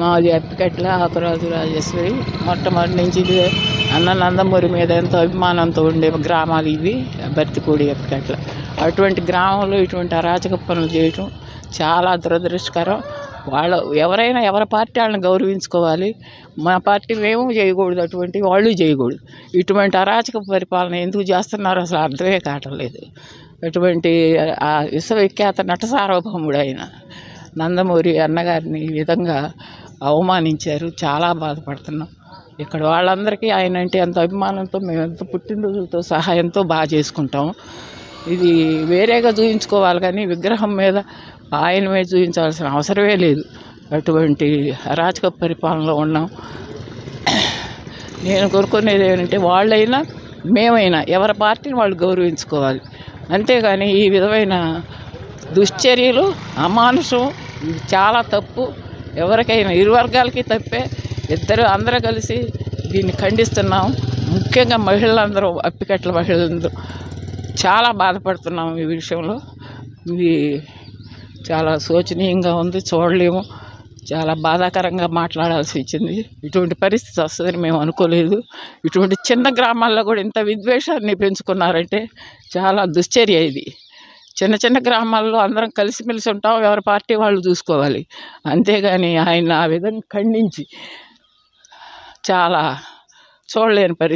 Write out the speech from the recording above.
మాది అప్పికట్ల ఆకురాజు రాజేశ్వరి. మొట్టమొదటి నుంచి ఇది నందమూరి మీద ఎంతో అభిమానంతో ఉండే గ్రామాలు ఇవి. బర్తిపూడి, అప్పికట్ల. అటువంటి గ్రామంలో ఇటువంటి అరాచక పనులు చేయటం చాలా దురదృష్టకరం. ఎవరైనా ఎవరి పార్టీ వాళ్ళని గౌరవించుకోవాలి. మా పార్టీ మేము చేయకూడదు, అటువంటి వాళ్ళు చేయకూడదు. ఇటువంటి అరాచక పరిపాలన ఎందుకు చేస్తున్నారో అసలు అర్థమే కావట్లేదు. అటువంటి విశ్వవిఖ్యాత నట సార్వభౌముడు ఆయన నందమూరి అన్నగారిని ఈ విధంగా అవమానించారు. చాలా బాధపడుతున్నాం. ఇక్కడ వాళ్ళందరికీ ఆయన అంటే ఎంత అభిమానంతో మేము ఎంత పుట్టినరోజులతో సహా ఎంతో బాగా చేసుకుంటాం. ఇది వేరేగా చూపించుకోవాలి కానీ విగ్రహం మీద ఆయన మీద చూపించాల్సిన అవసరమే లేదు. అటువంటి అరాచక పరిపాలనలో ఉన్నాం. నేను కోరుకునేది ఏంటంటే వాళ్ళైనా మేమైనా ఎవరి పార్టీని వాళ్ళు గౌరవించుకోవాలి. అంతేగాని ఈ విధమైన దుశ్చర్యలు, అమానుషం చాలా తప్పు. ఎవరికైనా ఇరు వర్గాలకి తప్పే. అందరూ కలిసి దీన్ని ఖండిస్తున్నాం. ముఖ్యంగా మహిళలందరూ, అప్పికట్ల మహిళలందరూ చాలా బాధపడుతున్నాం ఈ విషయంలో. ఇది చాలా శోచనీయంగా ఉంది, చూడలేము. చాలా బాధాకరంగా మాట్లాడాల్సి వచ్చింది. ఇటువంటి పరిస్థితి వస్తుందని మేము అనుకోలేదు. ఇటువంటి చిన్న గ్రామాల్లో కూడా ఇంత విద్వేషాన్ని పెంచుకున్నారంటే చాలా దుశ్చర్య ఇది. చిన్న చిన్న గ్రామాల్లో అందరం కలిసిమెలిసి ఉంటాం, ఎవరి పార్టీ వాళ్ళు చూసుకోవాలి. అంతేగాని ఆయన ఆ విధంగా ఖండించి చాలా చూడలేని పరిస్థితి.